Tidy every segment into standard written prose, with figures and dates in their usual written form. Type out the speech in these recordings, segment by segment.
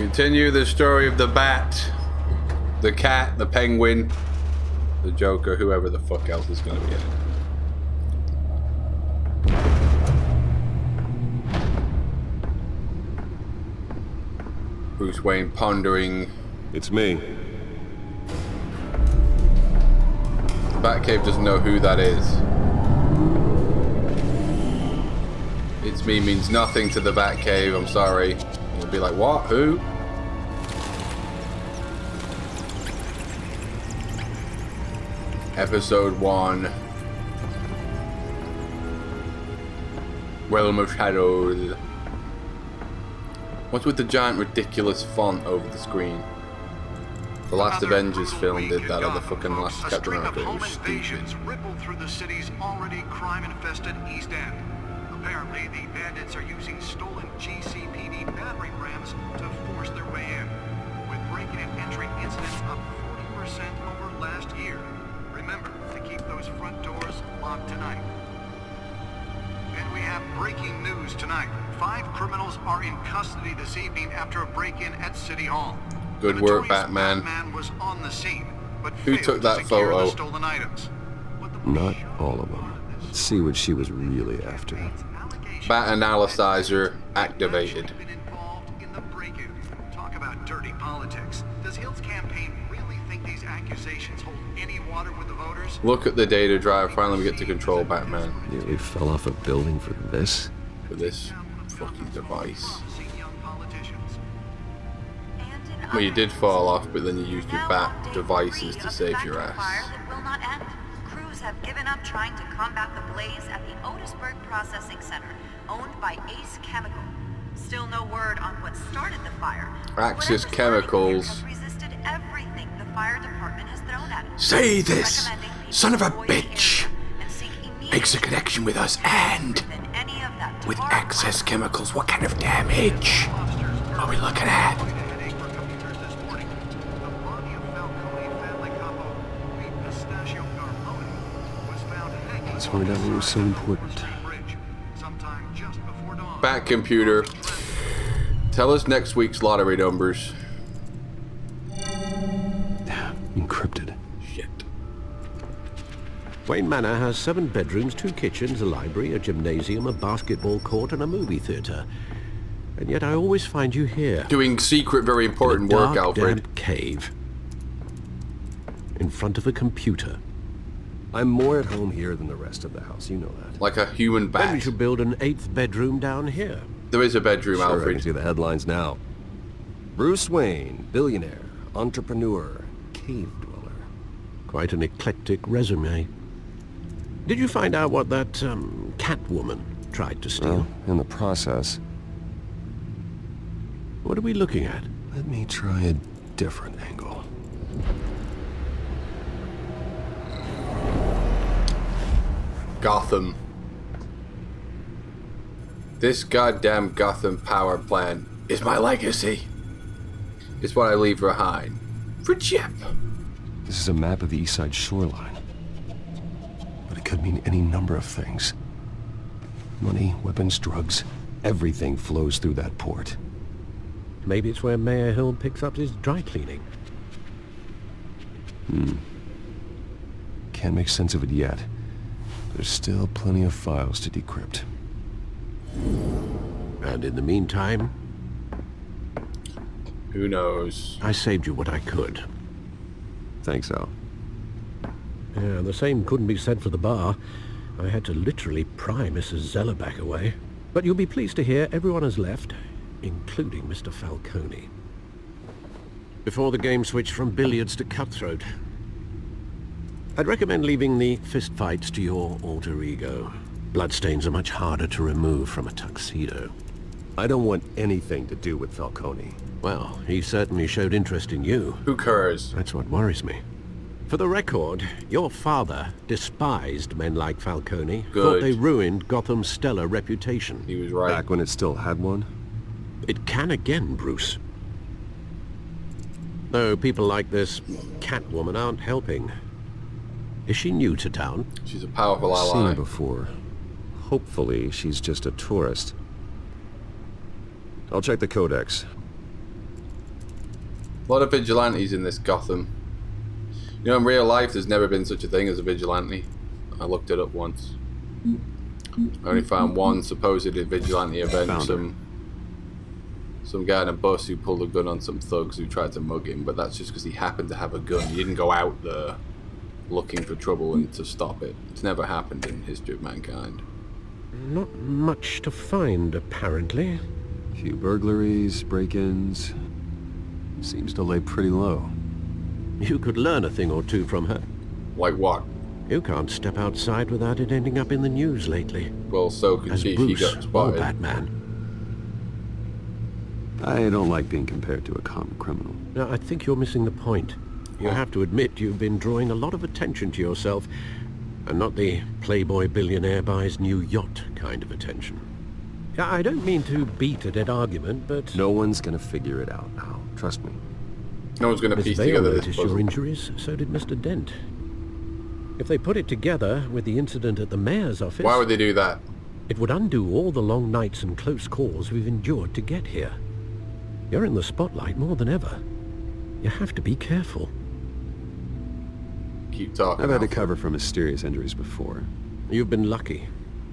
Continue the story of the bat, the cat, the penguin, the Joker, whoever the fuck else is going to be in it. Bruce Wayne pondering. It's me. The Batcave doesn't know who that is. It's me means nothing to the Batcave, I'm sorry. You'll be like, what? Who? Episode 1. Realm of Shadows. What's with the giant ridiculous font over the screen? The last Avengers film did that, or the fucking last Captain America. It was stupid. Rippled through the city's already crime-infested East End. Apparently, the bandits are using stolen GCPD battering rams to force their way in, with breaking and entering incidents up 40% over last year. Remember to keep those front doors locked tonight. And we have breaking news tonight. 5 criminals are in custody this evening after a break-in at City Hall. Good work, Batman. Batman was on the scene, but who took that photo? The stolen items. Not all of them. Let's see what she was really after. Bat analyzer activated. Talk about dirty politics. Does Hill's campaign really think these accusations hold any water with the voters? Look at the data drive. Finally, we get to control Batman. Nearly fell off a building for this. For this fucking device. Well, you did fall off, but then you used your bat devices to save your ass. Crews have given up trying to combat the blaze at the Otisburg Processing Center, owned by Ace Chemical. Still no word on what started the fire. Axis Chemicals. Resisted everything the fire department has thrown at it. Say this, son of a bitch, makes a connection with us and with Axis Chemicals. What kind of damage are we looking at? Sorry that was so important. Bat computer, tell us next week's lottery numbers. Encrypted. Shit. Wayne Manor has 7 bedrooms, 2 kitchens, a library, a gymnasium, a basketball court, and a movie theater. And yet I always find you here. Doing secret, very important work, Alfred. Damp cave. In front of a computer. I'm more at home here than the rest of the house, you know that. Like a human Then we bat. should build an 8th bedroom down here. There is a bedroom, Sure, I Alfred. can see the headlines now. Bruce Wayne, billionaire, entrepreneur, cave dweller. Quite an eclectic resume. Did you find out what that, Catwoman tried to steal? Well, in the process. What are we looking at? Let me try a different angle. Gotham. This goddamn Gotham power plant is my legacy. It's what I leave behind. For Chip. This is a map of the East Side shoreline. But it could mean any number of things. Money, weapons, drugs, everything flows through that port. Maybe it's where Mayor Hill picks up his dry cleaning. Can't make sense of it yet. There's still plenty of files to decrypt. And in the meantime, Who knows? I saved you what I could. Thanks, Al. Yeah, the same couldn't be said for the bar. I had to literally pry Mrs. Zellerback away. But you'll be pleased to hear everyone has left, including Mr. Falcone. Before the game switched from billiards to cutthroat. I'd recommend leaving the fistfights to your alter ego. Bloodstains are much harder to remove from a tuxedo. I don't want anything to do with Falcone. Well, he certainly showed interest in you. Who cares? That's what worries me. For the record, your father despised men like Falcone. Good. Thought they ruined Gotham's stellar reputation. He was right. Back when it still had one? It can again, Bruce. Though people like this Catwoman aren't helping. Is she new to town? She's a powerful I've seen her ally. before. Hopefully, she's just a tourist. I'll check the codex. A lot of vigilantes in this Gotham. You know, in real life, there's never been such a thing as a vigilante. I looked it up once. I only found one supposed vigilante event. Some guy in a bus who pulled a gun on some thugs who tried to mug him, but that's just because he happened to have a gun. He didn't go out there looking for trouble and to stop it. It's never happened in history of mankind. Not much to find, apparently. A few burglaries, break-ins. Seems to lay pretty low. You could learn a thing or two from her. Like what? You can't step outside without it ending up in the news lately. Well, so could As she if he Bruce got or spotted. Batman. I don't like being compared to a common criminal. No, I think you're missing the point. You have to admit you've been drawing a lot of attention to yourself, and not the playboy billionaire buys new yacht kind of attention. I don't mean to beat a dead argument, but... No one's gonna figure it out now. Trust me. No one's going to Miss piece Vale together this noticed puzzle. your injuries, so did Mr. Dent. If they put it together with the incident at the mayor's office... Why would they do that? It would undo all the long nights and close calls we've endured to get here. You're in the spotlight more than ever. You have to be careful. Keep talking. I've had to Alfred. cover for mysterious injuries before. You've been lucky.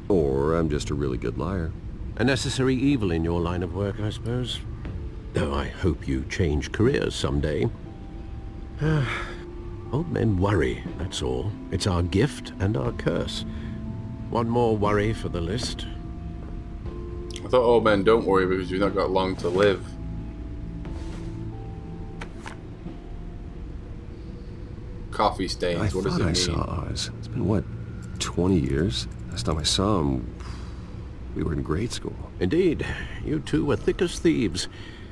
Or I'm just a really good liar. A necessary evil in your line of work, I suppose. Though I hope you change careers someday. Old men worry, that's all. It's our gift and our curse. One more worry for the list. I thought old men don't worry because you've not got long to live. Coffee stains, what does it I mean? saw Oz. It's been, what, 20 years? Last time I saw him, we were in grade school. Indeed, you two were thick as thieves.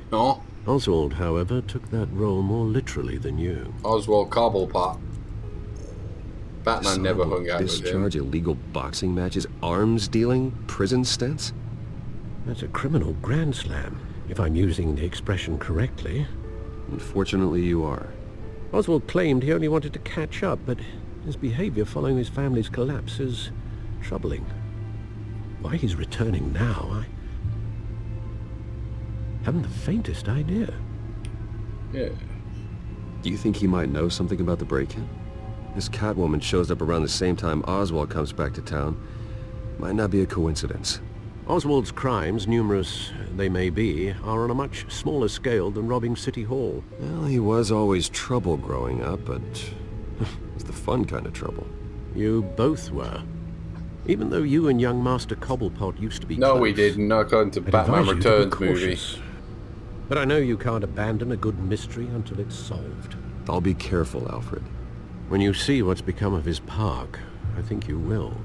No? Oswald, however, took that role more literally than you. Oswald Cobblepot. Batman never hung out with him. Discharge illegal boxing matches, arms dealing, prison stints? That's a criminal grand slam, if I'm using the expression correctly. Unfortunately, you are. Oswald claimed he only wanted to catch up, but his behavior following his family's collapse is troubling. Why he's returning now, I haven't the faintest idea. Yeah. Do you think he might know something about the break-in? This Catwoman shows up around the same time Oswald comes back to town. Might not be a coincidence. Oswald's crimes, numerous they may be, are on a much smaller scale than robbing City Hall. Well, he was always trouble growing up, but it was the fun kind of trouble. You both were. Even though you and young Master Cobblepot used to be No, close, we didn't. Not according to I'd Batman advise you to be Returns movie. cautious. But I know you can't abandon a good mystery until it's solved. I'll be careful, Alfred. When you see what's become of his park, I think you will.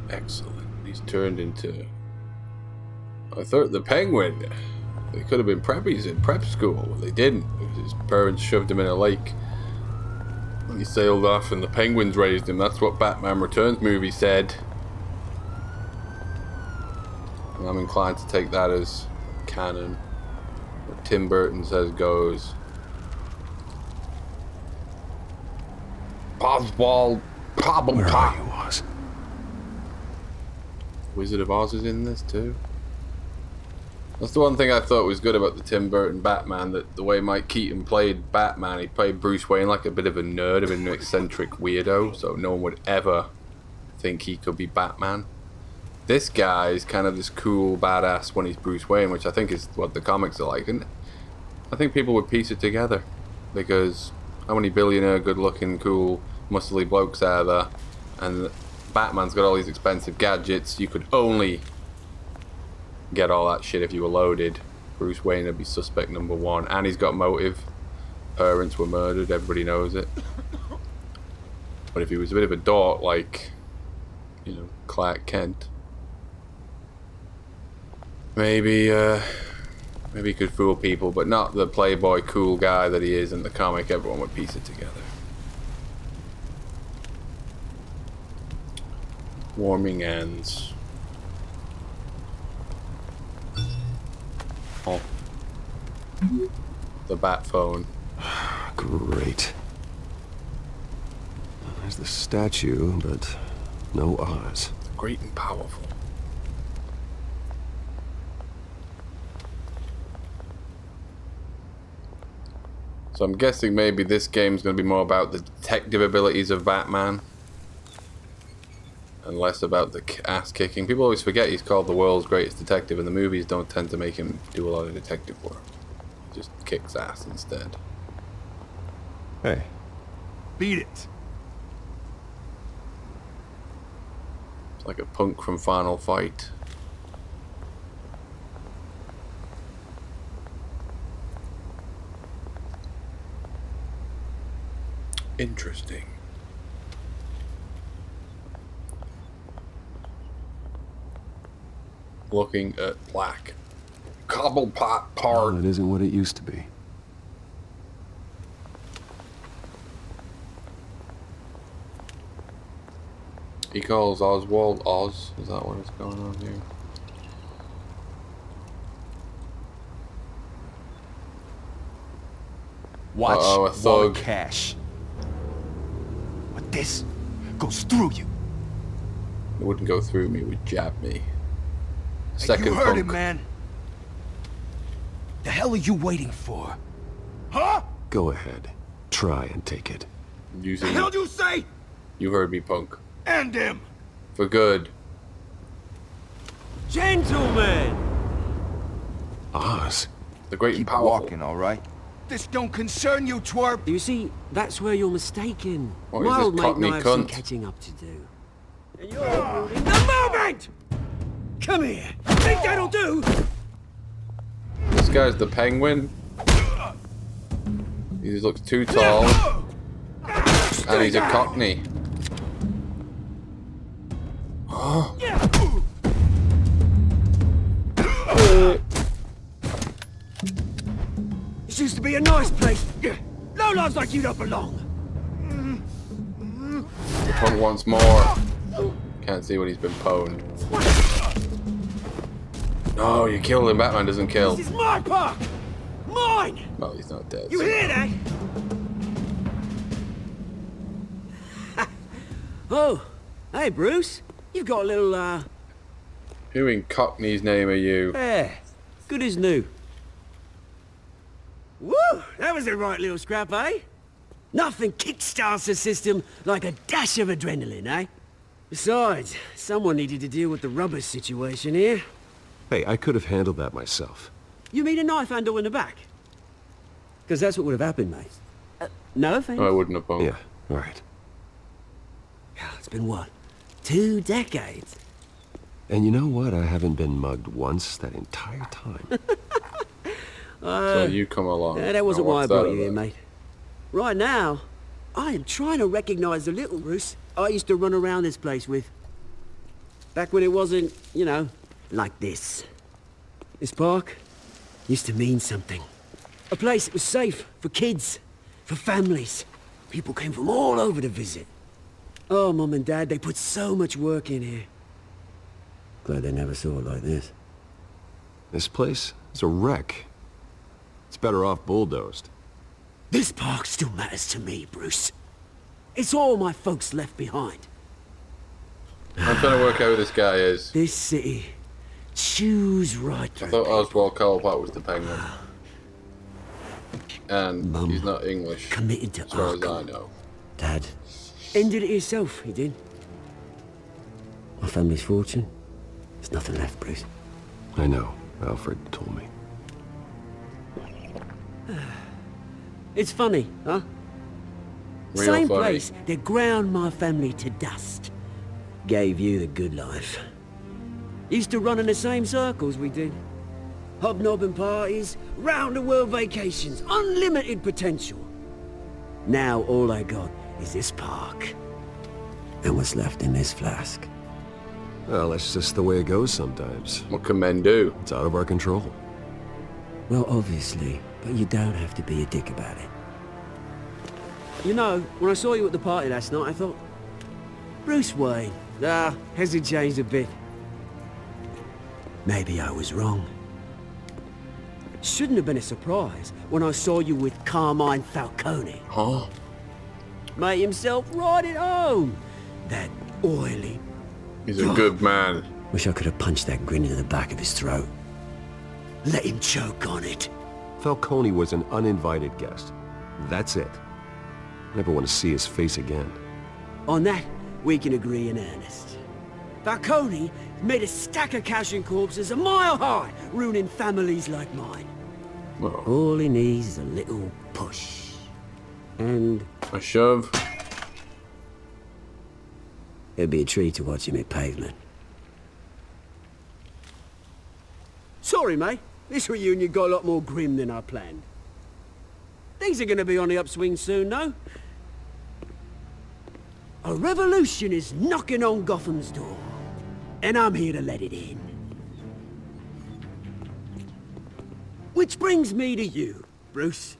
Excellent. He's turned into... I thought the Penguin. They could have been preppies in prep school, but they didn't. His parents shoved him in a lake. And he sailed off and the Penguins raised him. That's what Batman Returns movie said. And I'm inclined to take that as canon. What Tim Burton says goes. Oswald Where are Cobblepot. you, Oz? Wizard of Oz is in this too. That's the one thing I thought was good about the Tim Burton Batman, that the way Mike Keaton played Batman, he played Bruce Wayne like a bit of a nerd, a bit of an eccentric weirdo, so no one would ever think he could be Batman. This guy is kind of this cool badass when he's Bruce Wayne, which I think is what the comics are like, and I think people would piece it together, because how many billionaire, good-looking, cool, muscly blokes are there, and Batman's got all these expensive gadgets. You could only get all that shit if you were loaded. Bruce Wayne would be suspect number one, and he's got motive. Parents were murdered, everybody knows it. But if he was a bit of a dork like, you know, Clark Kent, maybe he could fool people, but not the playboy cool guy that he is in the comic. Everyone would piece it together. Warming ends. Oh. The bat phone. Great. There's the statue, but no Oz. Great and powerful. So I'm guessing maybe this game's going to be more about the detective abilities of Batman. And less about the ass kicking. People always forget he's called the world's greatest detective, and the movies don't tend to make him do a lot of detective work. He just kicks ass instead. Hey, Beat it. It's like a punk from Final Fight. Interesting. Looking at black cobblepot well, part. it isn't what it used to be. He calls Oswald Oz. Is that what is going on here? Watch Uh-oh, a Wallet thug. Cash. But this goes through you. It wouldn't go through me, it would jab me. And Second you heard punk. it, man. The hell are you waiting for? Huh? Go ahead. Try and take it. The Using hell you say? you heard me, punk. End him. For good. Gentlemen! Oz. The great and Keep powerful. walking, all right? This don't concern you, twerp. You see, that's where you're mistaken. What is My this old mate Cockney and I have some cunt? catching up to do. And you're ruining the moment! Come here. Think that'll do? This guy's the Penguin. He just looks too tall. And he's a Cockney. This used to be a nice place. No lives like you don't belong. The punk wants more. Can't see what he's been pwned. No, you killed him. Batman doesn't kill. This is my park! Mine! Well, he's not dead. You so- hear that? Oh, hey Bruce. You've got a little, Who in Cockney's name are you? yeah, good as new. Woo! That was a right little scrap, eh? Nothing kickstarts the system like a dash of adrenaline, eh? Besides, someone needed to deal with the rubber situation here. Hey, I could have handled that myself. You mean a knife handle in the back? Because that's what would have happened, mate. No offense. No, I wouldn't have pwned. Yeah, all right. It's been what? 2 decades? And you know what? I haven't been mugged once that entire time. So you come along. That wasn't Now, why I what's brought that you here, about? mate. Right now, I am trying to recognize the little Bruce I used to run around this place with. Back when it wasn't, you know, like this. This park used to mean something. A place that was safe for kids, for families. People came from all over to visit. Oh, Mum and Dad, they put so much work in here. Glad they never saw it like this. This place is a wreck. It's better off bulldozed. This park still matters to me, Bruce. It's all my folks left behind. I'm trying to work out who this guy is. This city chews right I through thought people. Oswald Cobblepot was the Penguin. And Mum he's not English, committed to as far as I Arkham. know. Dad ended it himself, he did. My family's fortune, there's nothing left, Bruce. I know. Alfred told me. It's funny, huh? Real Same funny. place that ground my family to dust. Gave you the good life. Used to run in the same circles we did. Hobnobbing parties, round-the-world vacations, unlimited potential. Now all I got is this park. And what's left in this flask. Well, that's just the way it goes sometimes. What can men do? It's out of our control. Well, obviously, but you don't have to be a dick about it. You know, when I saw you at the party last night, I thought, Bruce Wayne. Has he changed a bit? Maybe I was wrong. Shouldn't have been a surprise when I saw you with Carmine Falcone. Huh? Made himself right at home. That oily. He's a good man. Wish I could have punched that grin into the back of his throat. Let him choke on it. Falcone was an uninvited guest. That's it. I never want to see his face again. On that, we can agree in earnest. Falcone made a stack of cash and corpses a mile high, ruining families like mine. Well, All he needs is a little push. And a shove. it'd be a treat to watch him hit pavement. Sorry, mate. This reunion got a lot more grim than I planned. Things are gonna be on the upswing soon, though. A revolution is knocking on Gotham's door. And I'm here to let it in. Which brings me to you, Bruce.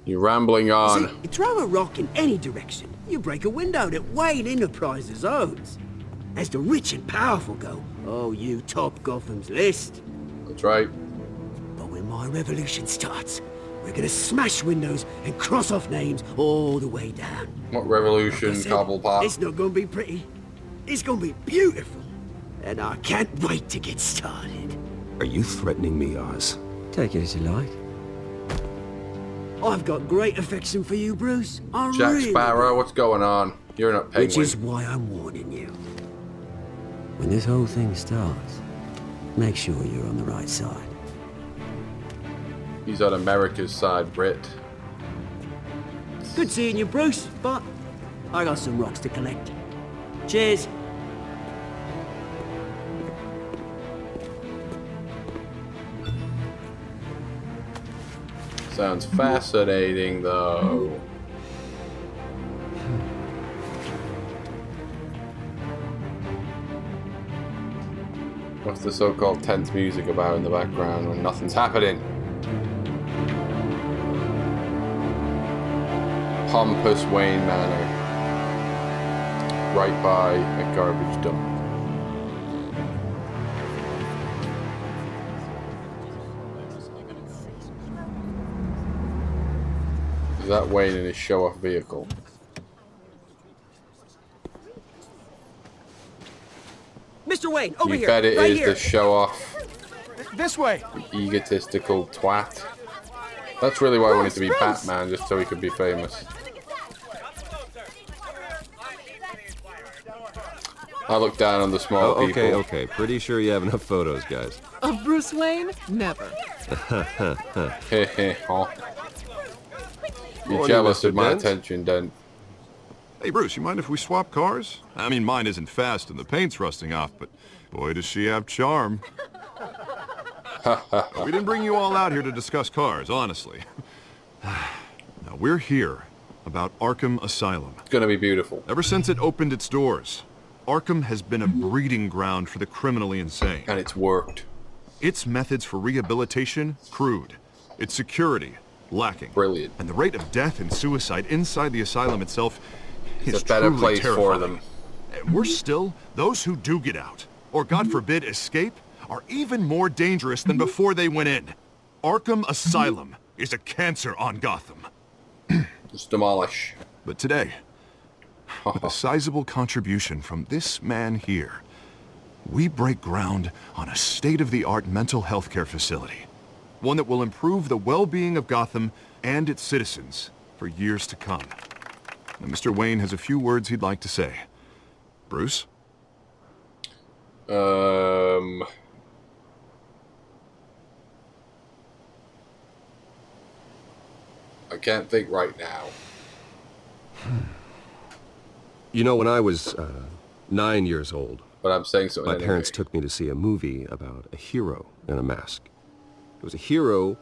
You're rambling See, on. you throw a rock in any direction, you break a window that Wayne Enterprises owns. As the rich and powerful go, oh, you top Gotham's list. That's right. But when my revolution starts, we're gonna smash windows and cross off names all the way down. What revolution, Like I said, Cobblepot? it's not gonna be pretty. It's gonna be beautiful. And I can't wait to get started. Are you threatening me, Oz? Take it as you like. I've got great affection for you, Bruce. I Jack really Sparrow, what's going on? You're not Penguin. Which is why I'm warning you. When this whole thing starts, make sure you're on the right side. He's on America's side, Brit. Good seeing you, Bruce, but I got some rocks to collect. Cheers. Sounds fascinating, though. What's the so-called tense music about in the background when nothing's happening? Pompous Wayne Manor. Right by a garbage dump. Is that Wayne in his show-off vehicle? Mr. Wayne, over You here. bet it right is here. the show-off, This way. egotistical twat. That's really why I wanted to be Batman, just so he could be famous. I look down on the small people. Okay. Pretty sure you have enough photos, guys. Of Bruce Wayne? Never. Heh huh. You're Morning, jealous Mr. of my Dent. attention, Dent. Hey, Bruce, you mind if we swap cars? I mean, mine isn't fast and the paint's rusting off, but boy, does she have charm. We didn't bring you all out here to discuss cars, honestly. Now, we're here about Arkham Asylum. It's gonna be beautiful. Ever since it opened its doors, Arkham has been a breeding ground for the criminally insane. And it's worked. Its methods for rehabilitation, crude. Its security, lacking. Brilliant. And the rate of death and suicide inside the asylum itself is It's a better truly place for terrifying. them. And worse still, those who do get out, or God forbid escape, are even more dangerous than before they went in. Arkham Asylum is a cancer on Gotham. Just demolish. But today, with a sizable contribution from this man here, we break ground on a state-of-the-art mental health care facility. One that will improve the well-being of Gotham and its citizens for years to come. Now, Mr. Wayne has a few words he'd like to say. Bruce? I can't think right now. You know, when I was 9 years old, But I'm saying something my anyway. parents took me to see a movie about a hero in a mask. It was a hero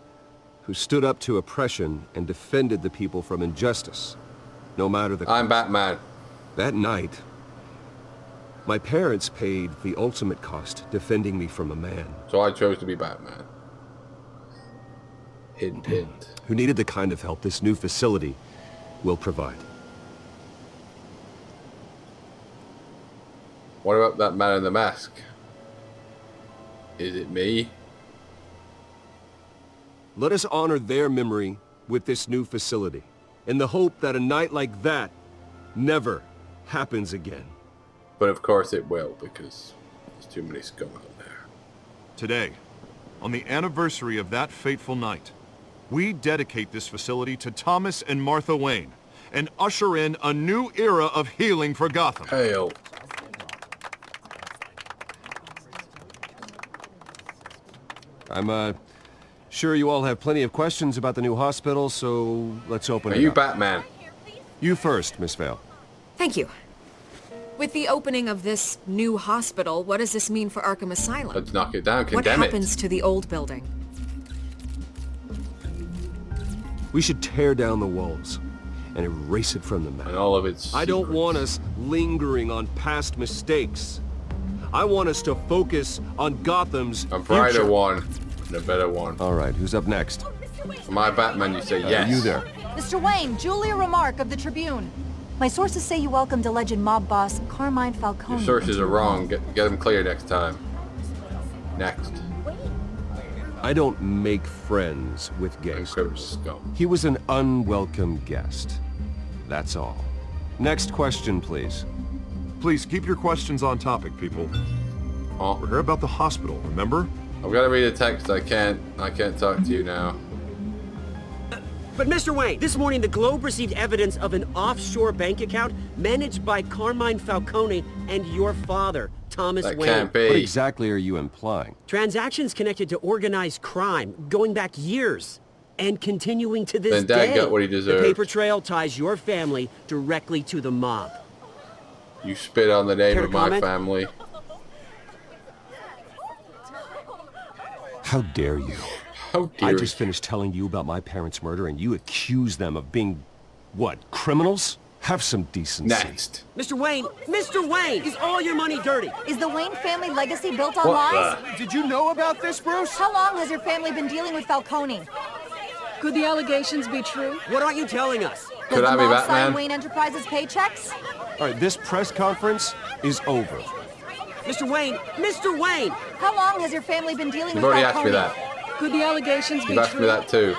who stood up to oppression and defended the people from injustice, no matter the I'm cost. Batman. That night, my parents paid the ultimate cost defending me from a man So I chose to be Batman. Hint, hint. who needed the kind of help this new facility will provide. What about that man in the mask? Is it me? Let us honor their memory with this new facility, in the hope that a night like that never happens again. But of course it will, because there's too many scum out there. Today, on the anniversary of that fateful night, we dedicate this facility to Thomas and Martha Wayne and usher in a new era of healing for Gotham. Hail. I'm, sure you all have plenty of questions about the new hospital, so let's open Are it you up. Batman? You first, Miss Vale. Thank you. With the opening of this new hospital, what does this mean for Arkham Asylum? Let's knock it down, What condemn happens to the old building? We should tear down the walls and erase it from the it. map. And all of its I don't secrets. want us lingering on past mistakes. I want us to focus on Gotham's A brighter future. one and a better one. All right, who's up next? For my Batman, you say yes. You there. Mr. Wayne, Julia Remark of the Tribune. My sources say you welcomed alleged mob boss Carmine Falcone. Your sources are wrong. Get them clear next time. Next. I don't make friends with Criminal gangsters. scum. He was an unwelcome guest. That's all. Next question, please. Please keep your questions on topic, people. Oh, We're here about the hospital, remember? I've got to read a text. I can't talk to you now. But Mr. Wayne, this morning the Globe received evidence of an offshore bank account managed by Carmine Falcone and your father, Thomas That Wayne. can't What be. exactly are you implying? Transactions connected to organized crime going back years and continuing to this Then Dad day. got what he The deserved. paper trail ties your family directly to the mob. You spit on the name Care to of my comment? family. How dare you? How I dare just finished telling you about my parents' murder and you accuse them of being, what, criminals? Have some decency. Next. Mr. Wayne, is all your money dirty? Is the Wayne family legacy built on What lies? Did you know about this, Bruce? How long has your family been dealing with Falcone? Could the allegations be true? What aren't you telling us? Does Could the I be mob sign Batman? Wayne Enterprises paychecks? All right, this press conference is over. Mr. Wayne! How long has your family been dealing You've with already Falcone? asked me that. Could the allegations be You've asked true? me that too.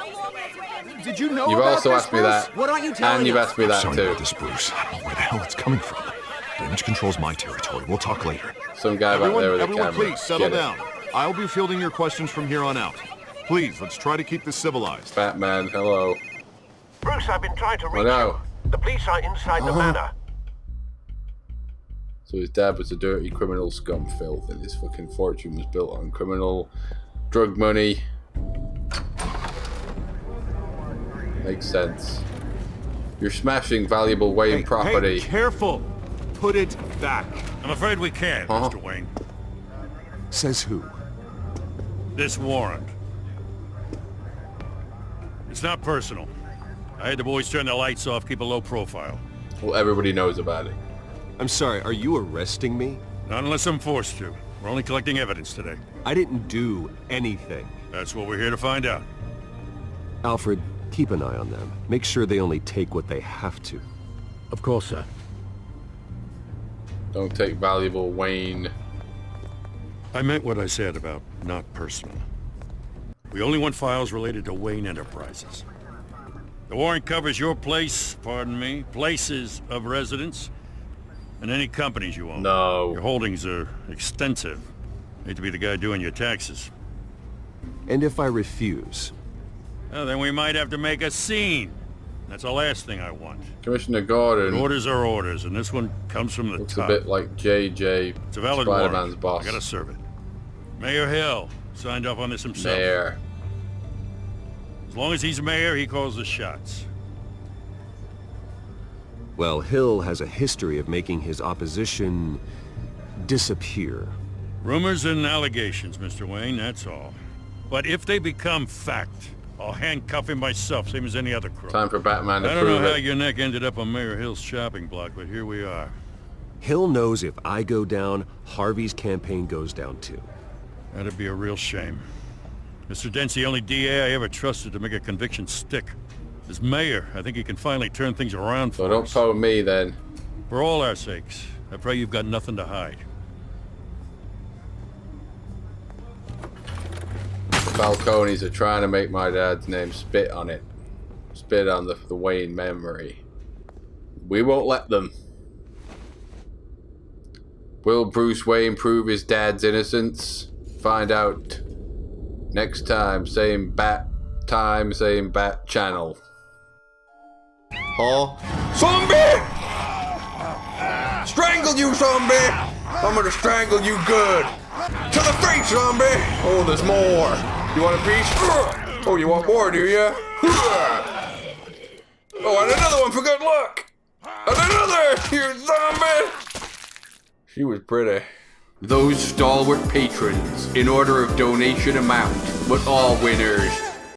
Did you know You've about also this, asked me Bruce? that. What aren't you telling And you've us? asked me that Sorry too. about this, Bruce. I don't know where the hell it's coming from. Damage control's my territory. We'll talk later. Some guy back there with a Everyone, camera. please settle Get it. down. I'll be fielding your questions from here on out. Please, let's try to keep this civilized. Batman, hello. Bruce, I've been trying to I reach know. you. The police are inside the manor. So his dad was a dirty criminal scum filth, and his fucking fortune was built on criminal drug money. Makes sense. You're smashing valuable Wayne property. Hey, careful! Put it back. I'm afraid we can't, Huh? Mr. Wayne. Says who? This warrant. It's not personal. I had the boys turn the lights off, keep a low profile. Well, everybody knows about it. I'm sorry, are you arresting me? Not unless I'm forced to. We're only collecting evidence today. I didn't do anything. That's what we're here to find out. Alfred, keep an eye on them. Make sure they only take what they have to. Of course, sir. Don't take valuable Wayne. I meant what I said about not personal. We only want files related to Wayne Enterprises. The warrant covers your place, pardon me, places of residence, and any companies you own. No. Your holdings are extensive. Hate to be the guy doing your taxes. And if I refuse? Well, then we might have to make a scene. That's the last thing I want. Commissioner But Gordon orders are orders, and this one comes from the looks top. a bit like JJ, It's a valid Spider-Man's warrant. boss. I gotta serve it. Mayor Hill signed off on this himself. Mayor. As long as he's mayor, he calls the shots. Well, Hill has a history of making his opposition disappear. Rumors and allegations, Mr. Wayne, that's all. But if they become fact, I'll handcuff him myself, same as any other crook. Time for Batman to I don't know prove how it. your neck ended up on Mayor Hill's shopping block, but here we are. Hill knows if I go down, Harvey's campaign goes down too. That'd be a real shame. Mr. Dent's the only DA I ever trusted to make a conviction stick. As mayor, I think he can finally turn things around So for don't us. phone me then. For all our sakes, I pray you've got nothing to hide. Falcones are trying to make my dad's name spit on it. Spit on the Wayne memory. We won't let them. Will Bruce Wayne prove his dad's innocence? Find out next time. Same bat time saying Bat Channel. Huh? Zombie! Strangle you, zombie! I'm gonna strangle you good. To the face, zombie! Oh, there's more. You want a piece? Oh, you want more, do you? Oh, and another one for good luck! And another, you zombie! She was pretty. Those stalwart patrons, in order of donation amount, but all winners,